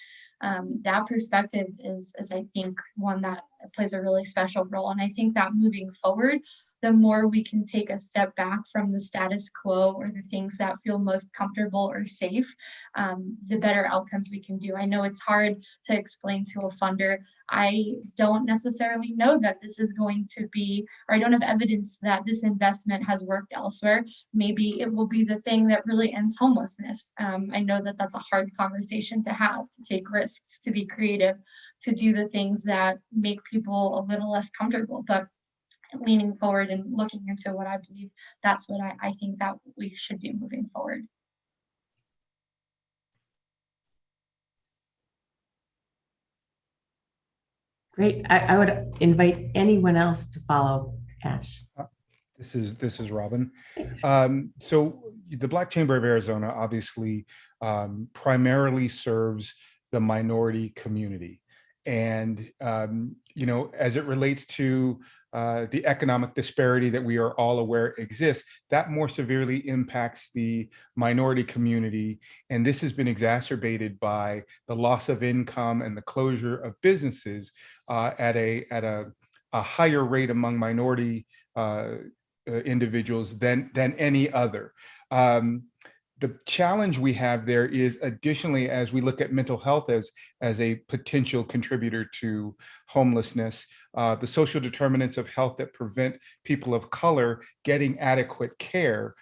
that perspective is I think one that plays a really special role. And I think that moving forward, the more we can take a step back from the status quo or the things that feel most comfortable or safe, the better outcomes we can do. I know it's hard to explain to a funder. I don't necessarily know that this is going to be, or I don't have evidence that this investment has worked elsewhere. Maybe it will be the thing that really ends homelessness. I know that that's a hard conversation to have, to take risks, to be creative, to do the things that make people a little less comfortable. But leaning forward and looking into what I believe, that's what I think that we should do moving forward. Great. I would invite anyone else to follow Ash. This is Robin. So the Black Chamber of Arizona obviously primarily serves the minority community. And, as it relates to the economic disparity that we are all aware exists, that more severely impacts the minority community. And this has been exacerbated by the loss of income and the closure of businesses at a higher rate among minority individuals than any other. The challenge we have there is, additionally, as we look at mental health as a potential contributor to homelessness, the social determinants of health that prevent people of color getting adequate care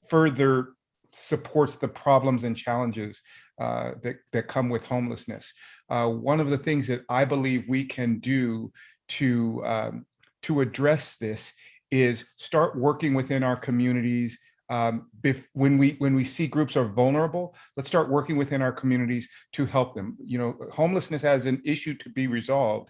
further supports the problems and challenges that come with homelessness. One of the things that I believe we can do to address this is start working within our communities. When we see groups are vulnerable, let's start working within our communities to help them. Homelessness as an issue to be resolved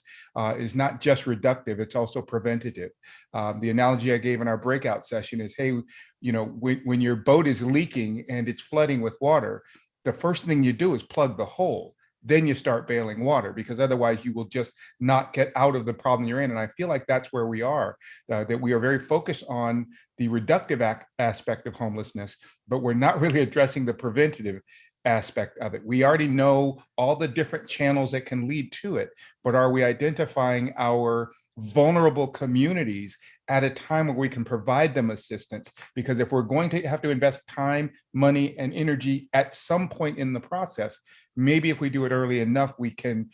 is not just reductive, it's also preventative. The analogy I gave in our breakout session is, hey, when your boat is leaking and it's flooding with water, the first thing you do is plug the hole. Then you start bailing water, because otherwise you will just not get out of the problem you're in. And I feel like that's where we are, that we are very focused on the reductive aspect of homelessness, but we're not really addressing the preventative aspect of it. We already know all the different channels that can lead to it, but are we identifying our vulnerable communities at a time where we can provide them assistance? Because if we're going to have to invest time, money, and energy at some point in the process, maybe if we do it early enough, we can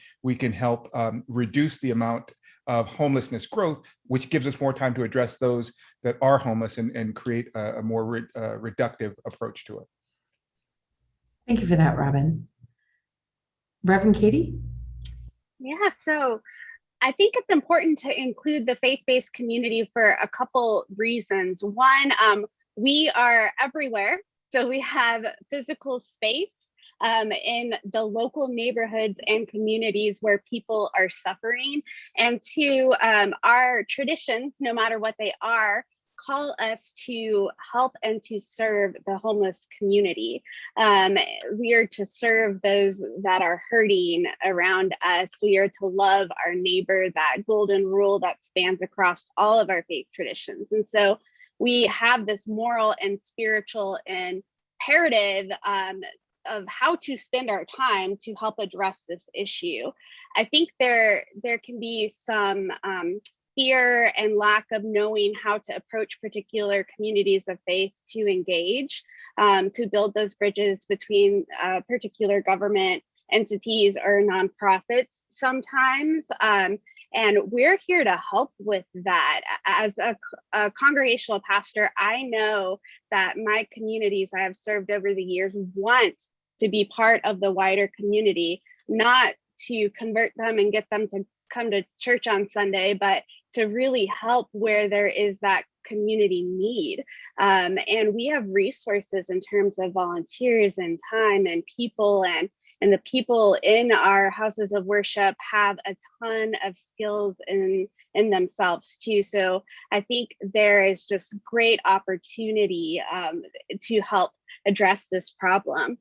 help reduce the amount of homelessness growth, which gives us more time to address those that are homeless and create a more reductive approach to it. Thank you for that, Robin. Reverend Katie? Yeah, so I think it's important to include the faith-based community for a couple reasons. One, we are everywhere. So we have physical space in the local neighborhoods and communities where people are suffering. And two, our traditions, no matter what they are, call us to help and to serve the homeless community. We are to serve those that are hurting around us. We are to love our neighbor, that golden rule that spans across all of our faith traditions. And so we have this moral and spiritual imperative of how to spend our time to help address this issue. I think there can be some fear and lack of knowing how to approach particular communities of faith to engage, to build those bridges between particular government entities or nonprofits sometimes. And we're here to help with that. As a congregational pastor, I know that my communities I have served over the years want to be part of the wider community, not to convert them and get them to come to church on Sunday, but to really help where there is that community need. And we have resources in terms of volunteers and time and people, and the people in our houses of worship have a ton of skills in themselves too. So I think there is just great opportunity to help address this problem.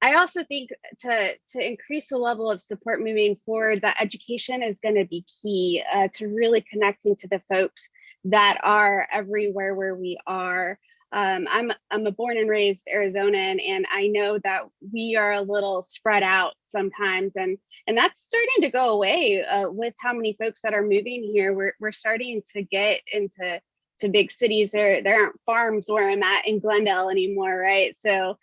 I also think to increase the level of support moving forward, that education is going to be key to really connecting to the folks that are everywhere where we are. I'm a born and raised Arizonan, and I know that we are a little spread out sometimes, and that's starting to go away with how many folks that are moving here. We're starting to get into big cities. There aren't farms where I'm at in Glendale anymore, right? So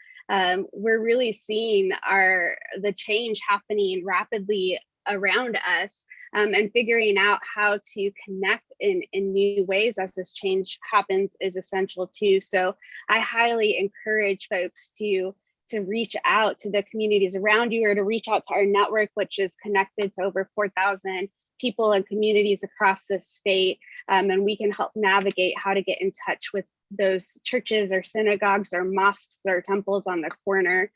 we're really seeing the change happening rapidly around us, and figuring out how to connect in new ways as this change happens is essential too. So I highly encourage folks to reach out to the communities around you, or to reach out to our network, which is connected to over 4,000 people and communities across this state. And we can help navigate how to get in touch with those churches or synagogues or mosques or temples on the corner.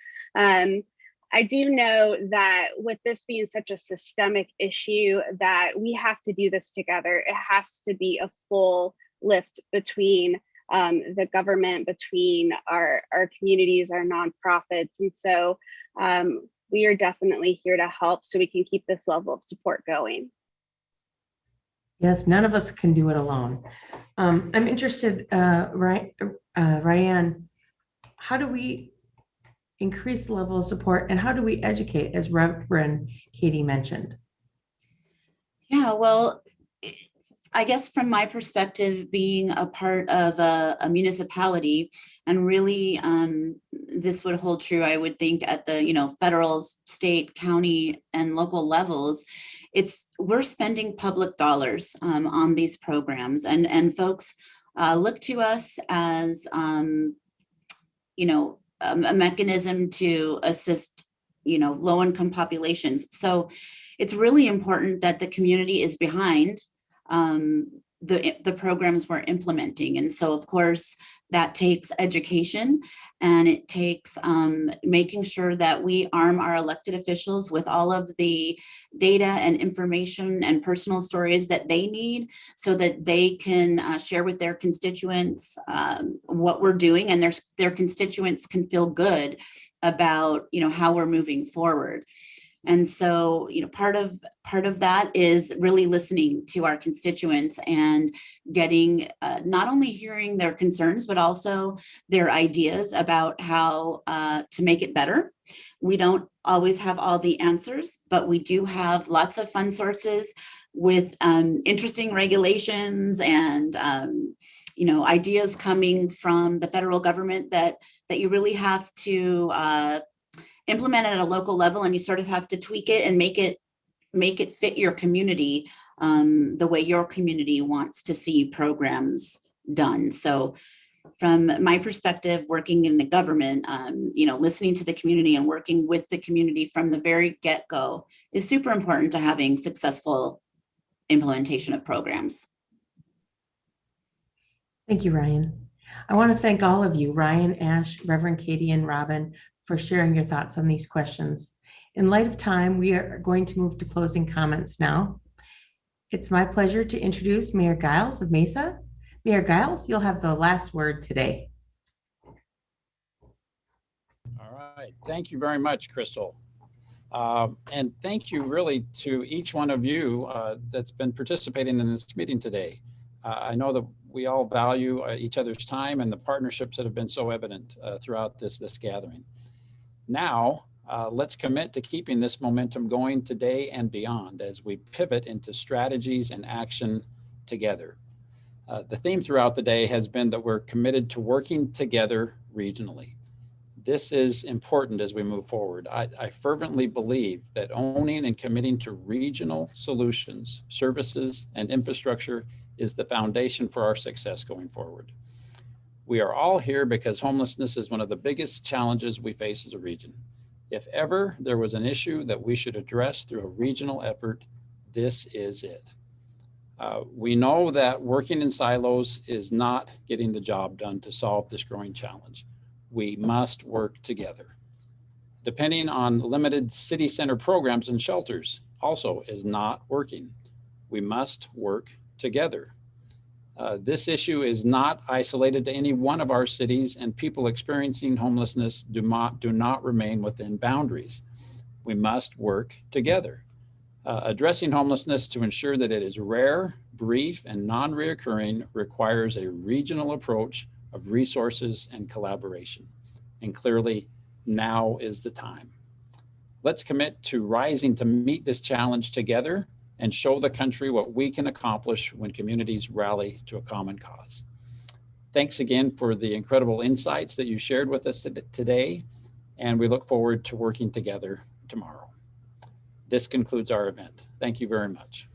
I do know that with this being such a systemic issue, that we have to do this together. It has to be a full lift between the government, between our communities, our nonprofits. And so we are definitely here to help so we can keep this level of support going. Yes, none of us can do it alone. I'm interested, Ryan, how do we increase the level of support and how do we educate, as Reverend Katie mentioned? Yeah, well, I guess from my perspective, being a part of a municipality, and really this would hold true, I would think, at the federal, state, county, and local levels, we're spending public dollars on these programs, and folks look to us as a mechanism to assist low-income populations. So it's really important that the community is behind the programs we're implementing. And so, of course, that takes education, and it takes making sure that we arm our elected officials with all of the data and information and personal stories that they need so that they can share with their constituents what we're doing, and their constituents can feel good about how we're moving forward. And so, part of that is really listening to our constituents and getting, not only hearing their concerns, but also their ideas about how to make it better. We don't always have all the answers, but we do have lots of fun sources with interesting regulations and, ideas coming from the federal government that you really have to implement at a local level, and you sort of have to tweak it and make it fit your community the way your community wants to see programs done. So from my perspective, working in the government, listening to the community and working with the community from the very get-go is super important to having successful implementation of programs. Thank you, Ryan. I want to thank all of you, Ryan, Ash, Reverend Katie, and Robin, for sharing your thoughts on these questions. In light of time, we are going to move to closing comments now. It's my pleasure to introduce Mayor Giles of Mesa. Mayor Giles, you'll have the last word today. All right, thank you very much, Crystal. And thank you really to each one of you that's been participating in this meeting today. I know that we all value each other's time and the partnerships that have been so evident throughout this gathering. Now, let's commit to keeping this momentum going today and beyond as we pivot into strategies and action together. The theme throughout the day has been that we're committed to working together regionally. This is important as we move forward. I fervently believe that owning and committing to regional solutions, services, and infrastructure is the foundation for our success going forward. We are all here because homelessness is one of the biggest challenges we face as a region. If ever there was an issue that we should address through a regional effort, this is it. We know that working in silos is not getting the job done to solve this growing challenge. We must work together. Depending on limited city center programs and shelters also is not working. We must work together. This issue is not isolated to any one of our cities, and people experiencing homelessness do not remain within boundaries. We must work together. Addressing homelessness to ensure that it is rare, brief, and non-reoccurring requires a regional approach of resources and collaboration. And clearly, now is the time. Let's commit to rising to meet this challenge together and show the country what we can accomplish when communities rally to a common cause. Thanks again for the incredible insights that you shared with us today, and we look forward to working together tomorrow. This concludes our event. Thank you very much.